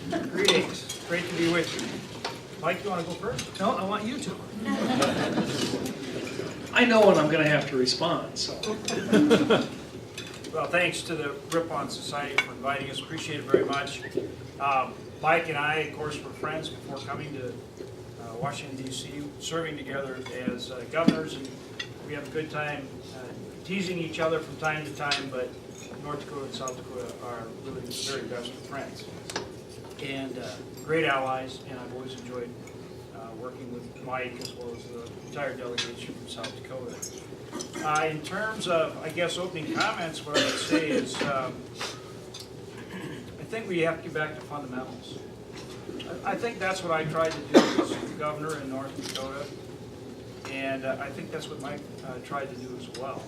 Greetings. Great to be with you. Mike, you want to go first? No, I want you to. I know when I'm going to have to respond, so. Well, thanks to the Ripon Society for inviting us. Appreciate it very much. Mike and I, of course, were friends before coming to Washington, D.C., serving together as governors, and we have a good time teasing each other from time to time, but North Dakota and South Dakota are really the very best of friends and great allies, and I've always enjoyed working with Mike as well as the entire delegation from South Dakota. In terms of, I guess, opening comments, what I would say is I think we have to get back to fundamentals. I think that's what I tried to do as governor in North Dakota, and I think that's what Mike tried to do as well.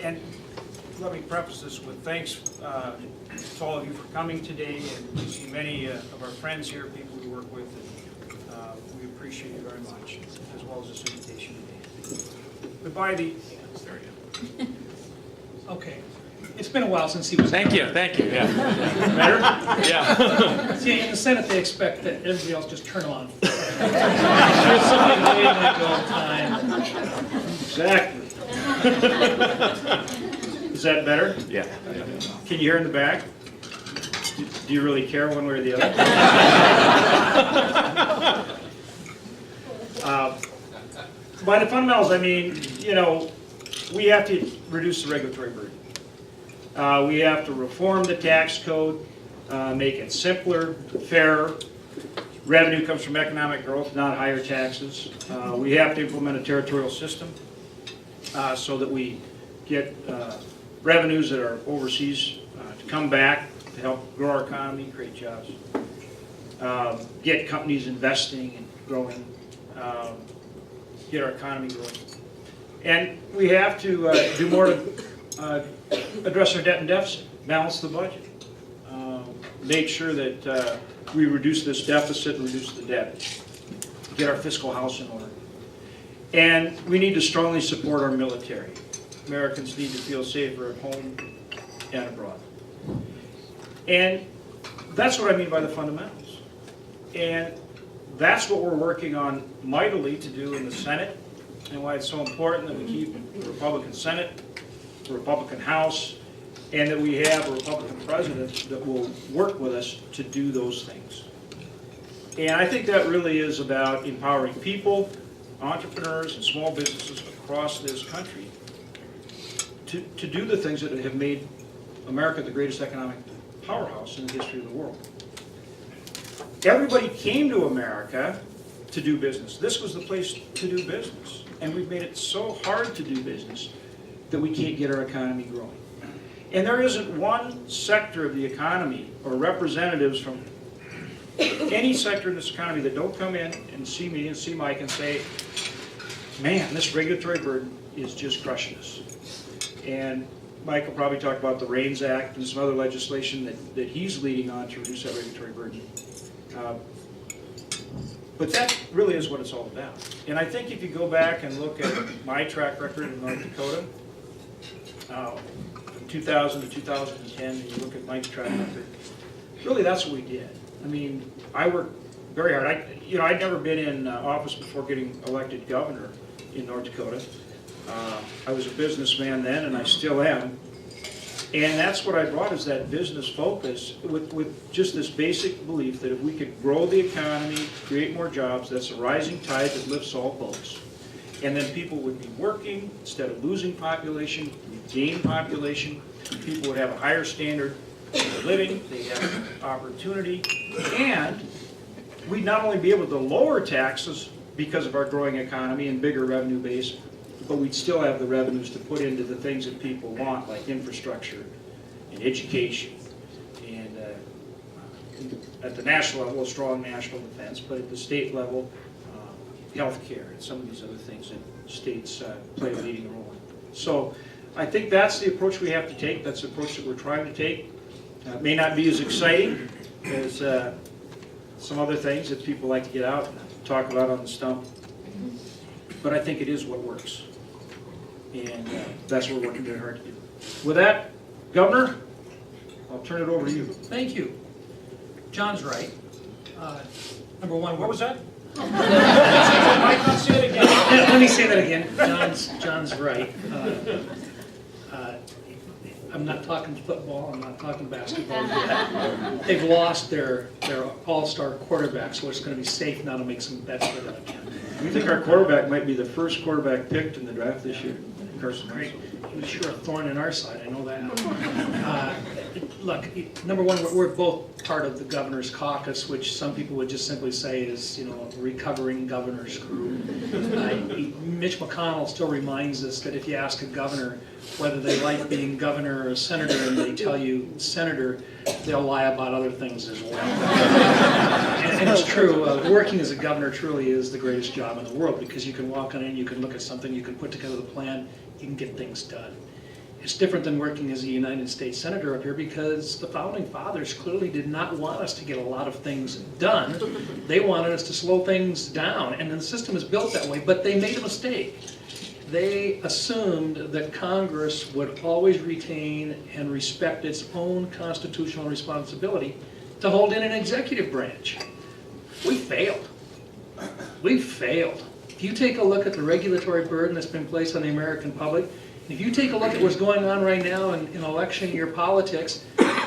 And let me preface this with thanks to all of you for coming today, and we see many of our friends here, people we work with, and we appreciate you very much, as well as this invitation today. Goodbye. Okay. It's been a while since he was. Thank you, yeah. Better? Yeah. See, in the Senate, they expect that everybody else just turn on. There's somebody waiting like all the time. Exactly. Is that better? Yeah. Can you hear in the back? Do you really care one way or the other? By the fundamentals, I mean, you know, we have to reduce the regulatory burden. We have to reform the tax code, make it simpler, fairer. Revenue comes from economic growth, not higher taxes. We have to implement a territorial system so that we get revenues that are overseas to come back to help grow our economy, create jobs, get companies investing and growing, get our economy growing. And we have to do more to address our debt and deficit, balance the budget, make sure that we reduce this deficit and reduce the debt, get our fiscal house in order. And we need to strongly support our military. Americans need to feel safer at home and abroad. And that's what I mean by the fundamentals. And that's what we're working on mightily to do in the Senate, and why it's so important that we keep the Republican Senate, the Republican House, and that we have a Republican president that will work with us to do those things. And I think that really is about empowering people, entrepreneurs, and small businesses across this country to do the things that have made America the greatest economic powerhouse in the history of the world. Everybody came to America to do business. This was the place to do business. And we've made it so hard to do business that we can't get our economy growing. And there isn't one sector of the economy or representatives from any sector in this economy that don't come in and see me and see Mike and say, man, this regulatory burden is just crushing us. And Mike will probably talk about the REINS Act and some other legislation that he's leading on to reduce that regulatory burden. But that really is what it's all about. And I think if you go back and look at my track record in North Dakota, from 2000 to 2010, and you look at Mike's track record, really that's what we did. I mean, I worked very hard. I'd never been in office before getting elected governor in North Dakota. I was a businessman then, and I still am. And that's what I brought, is that business focus with just this basic belief that if we could grow the economy, create more jobs, that's a rising tide that lifts all boats. And then people would be working, instead of losing population, we'd gain population. People would have a higher standard of living, they'd have opportunity, and we'd not only be able to lower taxes because of our growing economy and bigger revenue base, but we'd still have the revenues to put into the things that people want, like infrastructure and education, and at the national level, a strong national defense, but at the state level, health care and some of these other things that states play a leading role in. So I think that's the approach we have to take. That's the approach that we're trying to take. It may not be as exciting as some other things that people like to get out and talk about on the stump, but I think it is what works. And that's what we're working very hard to do. With that, Governor, I'll turn it over to you. Thank you. John's right. Number one, What was that? Let me say that again. John's right. I'm not talking football, I'm not talking basketball yet. They've lost their all-star quarterback, so it's going to be safe now to make some bets for them again. We think our quarterback might be the first quarterback picked in the draft this year, Carson Wentz. He was sure a thorn in our side, I know that. Look, number one, we're both part of the governor's caucus, which some people would just simply say is, a recovering governor's crew. Mitch McConnell still reminds us that if you ask a governor whether they like being governor or a senator and they tell you senator, they'll lie about other things as well. And it's true, working as a governor truly is the greatest job in the world because you can walk on in, you can look at something, you can put together the plan, you can get things done. It's different than working as a United States Senator up here because the Founding Fathers clearly did not want us to get a lot of things done. They wanted us to slow things down, and the system is built that way, but they made a mistake. They assumed that Congress would always retain and respect its own constitutional responsibility to hold in an executive branch. We failed. We failed. If you take a look at the regulatory burden that's been placed on the American public, if you take a look at what's going on right now in election year politics,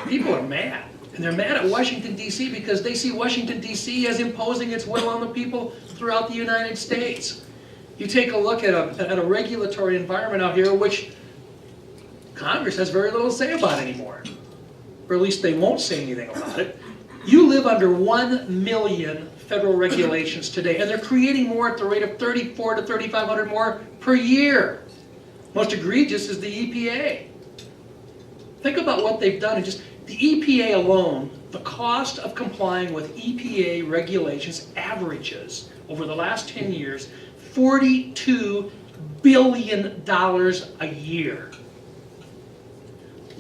people are mad. And they're mad at Washington, D.C. because they see Washington, D.C. as imposing its will on the people throughout the United States. You take a look at a regulatory environment out here which Congress has very little to say about anymore. Or at least they won't say anything about it. You live under 1 million federal regulations today, and they're creating more at the rate of 3,400 to 3,500 more per year. Most egregious is the EPA. Think about what they've done. Just the EPA alone, the cost of complying with EPA regulations averages over the last 10 years $42 billion a year.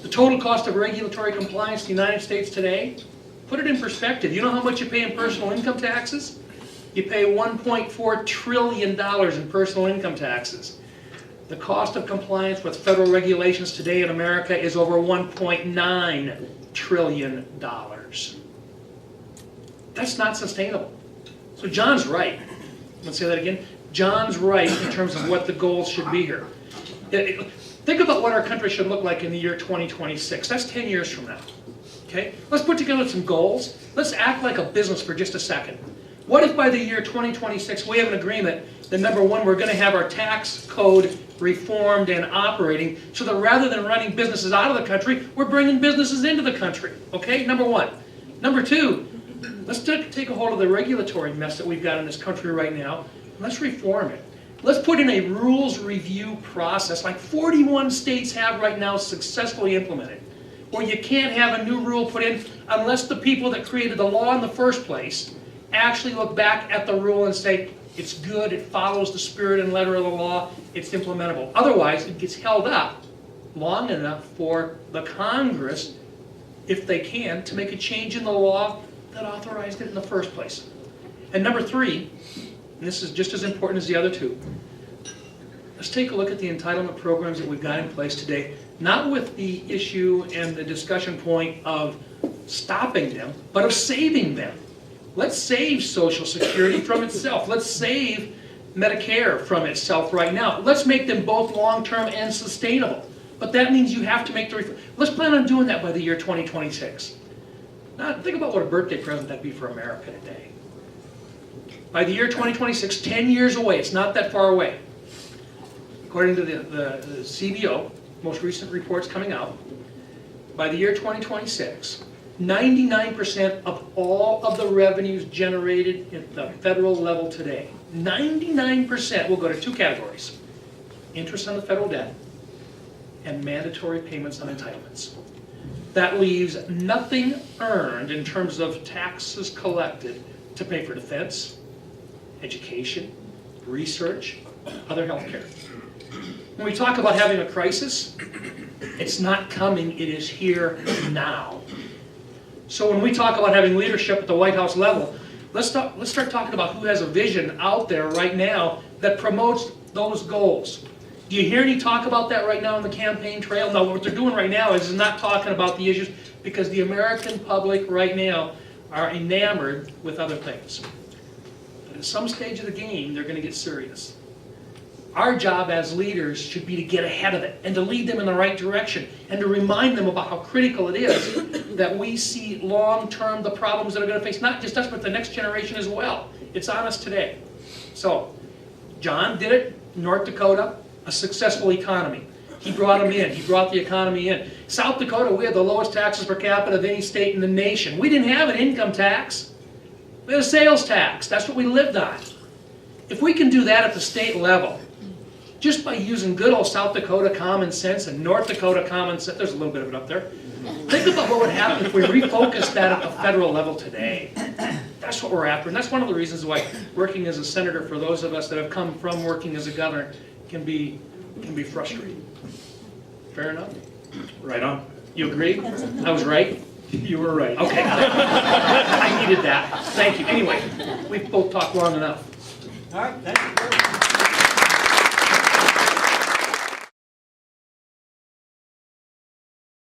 The total cost of regulatory compliance in the United States today, put it in perspective. You know how much you pay in personal income taxes? You pay $1.4 trillion in personal income taxes. The cost of compliance with federal regulations today in America is over $1.9 trillion. That's not sustainable. So John's right. Let's say that again. John's right in terms of what the goals should be here. Think about what our country should look like in the year 2026. That's 10 years from now. Okay? Let's put together some goals. Let's act like a business for just a second. What if by the year 2026 we have an agreement that number one, we're going to have our tax code reformed and operating so that rather than running businesses out of the country, we're bringing businesses into the country. Okay? Number one. Number two, let's take a hold of the regulatory mess that we've got in this country right now. Let's reform it. Let's put in a rules review process like 41 states have right now successfully implemented, where you can't have a new rule put in unless the people that created the law in the first place actually look back at the rule and say, it's good, it follows the spirit and letter of the law, it's implementable. Otherwise, it gets held up long enough for the Congress, if they can, to make a change in the law that authorized it in the first place. And number three, and this is just as important as the other two, let's take a look at the entitlement programs that we've got in place today, not with the issue and the discussion point of stopping them, but of saving them. Let's save Social Security from itself. Let's save Medicare from itself right now. Let's make them both long-term and sustainable. But that means you have to make the reform. Let's plan on doing that by the year 2026. Now, think about what a birthday present that'd be for America today. By the year 2026, 10 years away, it's not that far away. According to the CBO, most recent reports coming out, by the year 2026, 99% of all of the revenues generated at the federal level today, 99% will go to two categories: interest on the federal debt and mandatory payments on entitlements. That leaves nothing earned in terms of taxes collected to pay for defense, education, research, other health care. When we talk about having a crisis, it's not coming, it is here now. So when we talk about having leadership at the White House level, let's start talking about who has a vision out there right now that promotes those goals. Do you hear any talk about that right now on the campaign trail? No, what they're doing right now is not talking about the issues, because the American public right now are enamored with other things. But at some stage of the game, they're going to get serious. Our job as leaders should be to get ahead of it and to lead them in the right direction and to remind them about how critical it is that we see long-term the problems that are going to face not just us, but the next generation as well. It's on us today. So, John did it, North Dakota, a successful economy. He brought them in. He brought the economy in. South Dakota, we had the lowest taxes per capita of any state in the nation. We didn't have an income tax. We had a sales tax. That's what we lived on. If we can do that at the state level, just by using good old South Dakota common sense and North Dakota common sense, there's a little bit of it up there. Think about what would happen if we refocused that at the federal level today. That's what we're after, and that's one of the reasons why working as a senator, for those of us that have come from working as a governor, can be frustrating. Fair enough? Right on. You agree? I was right? You were right. Okay. I needed that. Thank you. Anyway, we've both talked long enough. All right, thank you.